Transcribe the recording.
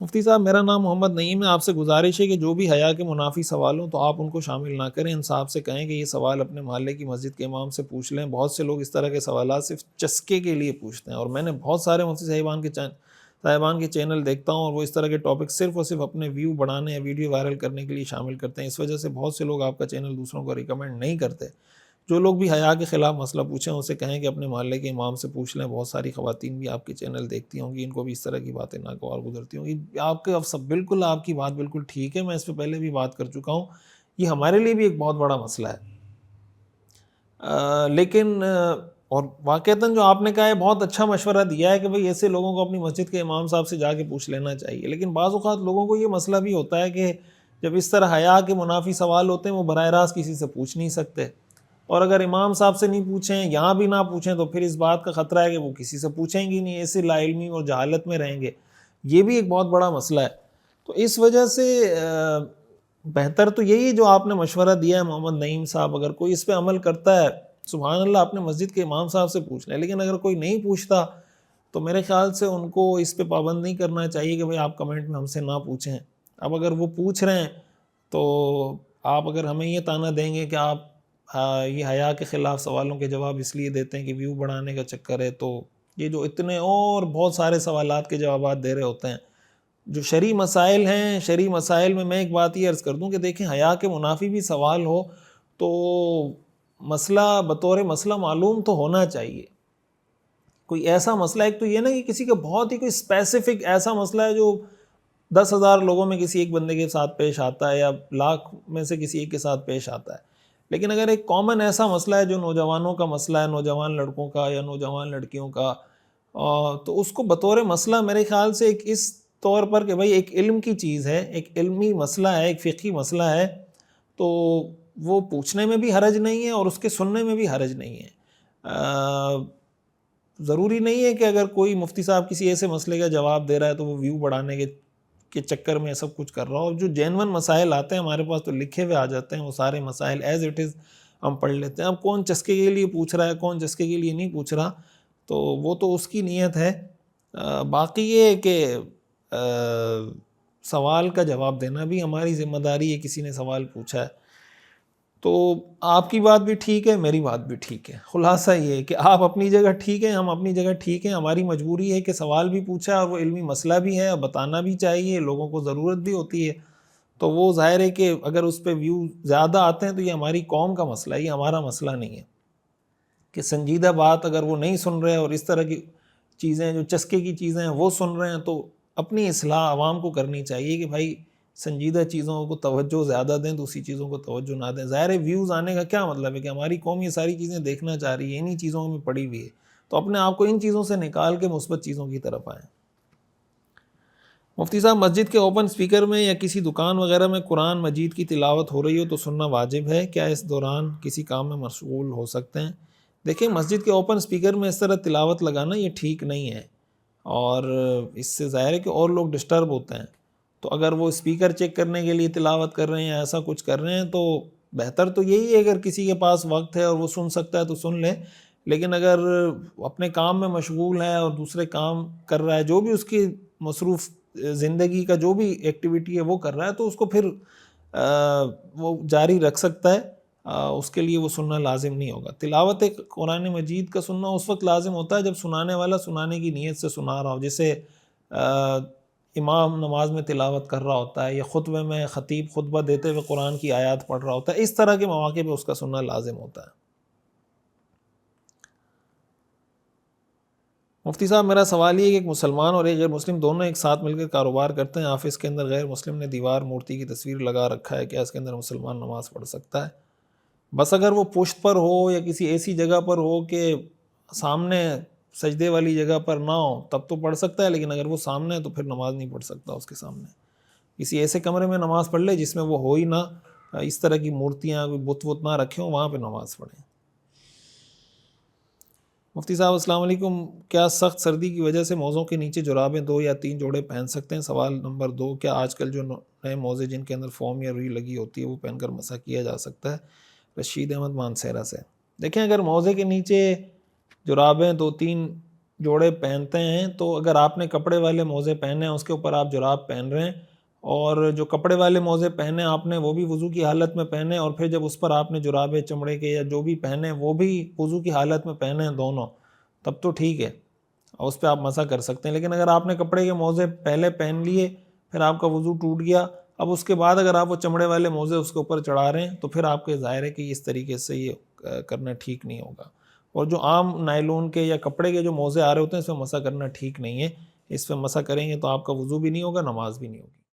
مفتی صاحب میرا نام محمد نعیم ہے، آپ سے گزارش ہے کہ جو بھی حیا کے منافی سوال ہوں تو آپ ان کو شامل نہ کریں، انصاف سے کہیں کہ یہ سوال اپنے محلے کی مسجد کے امام سے پوچھ لیں۔ بہت سے لوگ اس طرح کے سوالات صرف چسکے کے لیے پوچھتے ہیں، اور میں نے بہت سارے مفتی صاحبان کے چینل دیکھتا ہوں اور وہ اس طرح کے ٹاپک صرف اور صرف اپنے ویو بڑھانے یا ویڈیو وائرل کرنے کے لیے شامل کرتے ہیں۔ اس وجہ سے بہت سے لوگ آپ کا چینل دوسروں کو ریکمینڈ نہیں کرتے۔ جو لوگ بھی حیا کے خلاف مسئلہ پوچھیں اسے کہیں کہ اپنے محلے کے امام سے پوچھ لیں۔ بہت ساری خواتین بھی آپ کے چینل دیکھتی ہوں گی، ان کو بھی اس طرح کی باتیں ناگوار گزرتی ہوں گی۔ آپ کی بات بالکل ٹھیک ہے، میں اس پہ پہلے بھی بات کر چکا ہوں، یہ ہمارے لیے بھی ایک بہت بڑا مسئلہ ہے۔ لیکن اور واقعتاً جو آپ نے کہا ہے بہت اچھا مشورہ دیا ہے کہ بھئی ایسے لوگوں کو اپنی مسجد کے امام صاحب سے جا کے پوچھ لینا چاہیے، لیکن بعض اوقات لوگوں کو یہ مسئلہ بھی ہوتا ہے کہ جب اس طرح حیا کے منافی سوال ہوتے ہیں وہ براہ راست کسی سے پوچھ نہیں سکتے، اور اگر امام صاحب سے نہیں پوچھیں، یہاں بھی نہ پوچھیں، تو پھر اس بات کا خطرہ ہے کہ وہ کسی سے پوچھیں گی نہیں، ایسے لا علمی اور جہالت میں رہیں گے۔ یہ بھی ایک بہت بڑا مسئلہ ہے۔ تو اس وجہ سے بہتر تو یہی جو آپ نے مشورہ دیا ہے محمد نعیم صاحب، اگر کوئی اس پہ عمل کرتا ہے سبحان اللہ اپنے مسجد کے امام صاحب سے پوچھ لیں، لیکن اگر کوئی نہیں پوچھتا تو میرے خیال سے ان کو اس پہ پابند نہیں کرنا چاہیے کہ بھئی آپ کمنٹ میں ہم سے نہ پوچھیں۔ اب اگر وہ پوچھ رہے ہیں تو آپ اگر ہمیں یہ طعنہ دیں گے کہ آپ یہ حیا کے خلاف سوالوں کے جواب اس لیے دیتے ہیں کہ ویو بڑھانے کا چکر ہے، تو یہ جو اتنے اور بہت سارے سوالات کے جوابات دے رہے ہوتے ہیں جو شرعی مسائل ہیں، شرعی مسائل میں ایک بات یہ عرض کر دوں کہ دیکھیں حیا کے منافی بھی سوال ہو تو مسئلہ بطور مسئلہ معلوم تو ہونا چاہیے۔ کوئی ایسا مسئلہ، ایک تو یہ نا کہ کسی کا بہت ہی کوئی اسپیسیفک ایسا مسئلہ ہے جو 10,000 لوگوں میں کسی ایک بندے کے ساتھ پیش آتا ہے یا لاکھ میں سے کسی ایک کے ساتھ پیش آتا ہے، لیکن اگر ایک کامن ایسا مسئلہ ہے جو نوجوانوں کا مسئلہ ہے، نوجوان لڑکوں کا یا نوجوان لڑکیوں کا، تو اس کو بطور مسئلہ میرے خیال سے ایک اس طور پر کہ بھئی ایک علم کی چیز ہے، ایک علمی مسئلہ ہے، ایک فقہی مسئلہ ہے، تو وہ پوچھنے میں بھی حرج نہیں ہے اور اس کے سننے میں بھی حرج نہیں ہے۔ ضروری نہیں ہے کہ اگر کوئی مفتی صاحب کسی ایسے مسئلے کا جواب دے رہا ہے تو وہ ویو بڑھانے کے چکر میں سب کچھ کر رہا ہو۔ جو جینون مسائل آتے ہیں ہمارے پاس تو لکھے ہوئے آ جاتے ہیں، وہ سارے مسائل ایز اٹ از ہم پڑھ لیتے ہیں۔ اب کون چسکے کے لیے پوچھ رہا ہے، کون چسکے کے لیے نہیں پوچھ رہا، تو وہ تو اس کی نیت ہے۔ باقی یہ ہے کہ سوال کا جواب دینا بھی ہماری ذمہ داری ہے۔ کسی نے سوال پوچھا ہے تو آپ کی بات بھی ٹھیک ہے، میری بات بھی ٹھیک ہے۔ خلاصہ یہ ہے کہ آپ اپنی جگہ ٹھیک ہیں، ہم اپنی جگہ ٹھیک ہیں۔ ہماری مجبوری ہے کہ سوال بھی پوچھا اور وہ علمی مسئلہ بھی ہے اور بتانا بھی چاہیے، لوگوں کو ضرورت بھی ہوتی ہے، تو وہ ظاہر ہے کہ اگر اس پہ ویو زیادہ آتے ہیں تو یہ ہماری قوم کا مسئلہ ہے، یہ ہمارا مسئلہ نہیں ہے کہ سنجیدہ بات اگر وہ نہیں سن رہے اور اس طرح کی چیزیں جو چسکے کی چیزیں ہیں وہ سن رہے ہیں، تو اپنی اصلاح عوام کو کرنی چاہیے کہ بھائی سنجیدہ چیزوں کو توجہ زیادہ دیں، دوسری چیزوں کو توجہ نہ دیں۔ ظاہر ہے ویوز آنے کا کیا مطلب ہے کہ ہماری قوم یہ ساری چیزیں دیکھنا چاہ رہی ہے، انہی چیزوں میں پڑی ہوئی ہے، تو اپنے آپ کو ان چیزوں سے نکال کے مثبت چیزوں کی طرف آئیں۔ مفتی صاحب مسجد کے اوپن اسپیکر میں یا کسی دکان وغیرہ میں قرآن مجید کی تلاوت ہو رہی ہو تو سننا واجب ہے کیا؟ اس دوران کسی کام میں مشغول ہو سکتے ہیں؟ دیکھیں مسجد کے اوپن اسپیکر میں اس طرح تلاوت لگانا یہ ٹھیک نہیں ہے، اور اس سے ظاہر ہے کہ اور لوگ ڈسٹرب ہوتے ہیں۔ تو اگر وہ اسپیکر چیک کرنے کے لیے تلاوت کر رہے ہیں یا ایسا کچھ کر رہے ہیں تو بہتر تو یہی ہے اگر کسی کے پاس وقت ہے اور وہ سن سکتا ہے تو سن لے، لیکن اگر اپنے کام میں مشغول ہے اور دوسرے کام کر رہا ہے، جو بھی اس کی مصروف زندگی کا جو بھی ایکٹیویٹی ہے وہ کر رہا ہے، تو اس کو پھر وہ جاری رکھ سکتا ہے، اس کے لیے وہ سننا لازم نہیں ہوگا۔ تلاوت قرآن مجید کا سننا اس وقت لازم ہوتا ہے جب سنانے والا سنانے کی نیت سے سنا رہا ہو، جیسے امام نماز میں تلاوت کر رہا ہوتا ہے یا خطبے میں خطیب خطبہ دیتے ہوئے قرآن کی آیات پڑھ رہا ہوتا ہے، اس طرح کے مواقع پہ اس کا سننا لازم ہوتا ہے۔ مفتی صاحب میرا سوال یہ ہے کہ ایک مسلمان اور ایک غیر مسلم دونوں ایک ساتھ مل کر کاروبار کرتے ہیں، آفس کے اندر غیر مسلم نے دیوار مورتی کی تصویر لگا رکھا ہے، کیا اس کے اندر مسلمان نماز پڑھ سکتا ہے؟ بس اگر وہ پشت پر ہو یا کسی ایسی جگہ پر ہو کہ سامنے سجدے والی جگہ پر نہ ہو تب تو پڑھ سکتا ہے، لیکن اگر وہ سامنے ہے تو پھر نماز نہیں پڑھ سکتا اس کے سامنے۔ کسی ایسے کمرے میں نماز پڑھ لے جس میں وہ ہو ہی نہ، اس طرح کی مورتیاں کوئی بت وت نہ رکھے ہوں، وہاں پہ نماز پڑھیں۔ مفتی صاحب السلام علیکم، کیا سخت سردی کی وجہ سے موزوں کے نیچے جرابیں 2 یا 3 جوڑے پہن سکتے ہیں؟ سوال نمبر 2، کیا آج کل جو نئے موزے جن کے اندر فوم یا روئی لگی ہوتی ہے وہ پہن کر مسح کیا جا سکتا ہے؟ رشید احمد مانسہرہ سے۔ دیکھیں اگر موزے کے نیچے جرابیں 2-3 جوڑے پہنتے ہیں تو اگر آپ نے کپڑے والے موزے پہنے ہیں اس کے اوپر آپ جراب پہن رہے ہیں، اور جو کپڑے والے موزے پہنے آپ نے وہ بھی وضو کی حالت میں پہنے، اور پھر جب اس پر آپ نے جرابے چمڑے کے یا جو بھی پہنے وہ بھی وضو کی حالت میں پہنے ہیں دونوں، تب تو ٹھیک ہے، اس پہ آپ مسح کر سکتے ہیں۔ لیکن اگر آپ نے کپڑے کے موزے پہلے پہن لیے، پھر آپ کا وضو ٹوٹ گیا، اب اس کے بعد اگر آپ وہ چمڑے والے موزے اس کے اوپر چڑھا رہے ہیں تو پھر آپ کے ظاہر ہے کہ اس طریقے سے یہ کرنا ٹھیک نہیں ہوگا۔ اور جو عام نائلون کے یا کپڑے کے جو موزے آ رہے ہوتے ہیں اس پہ مسح کرنا ٹھیک نہیں ہے، اس پہ مسح کریں گے تو آپ کا وضو بھی نہیں ہوگا، نماز بھی نہیں ہوگی۔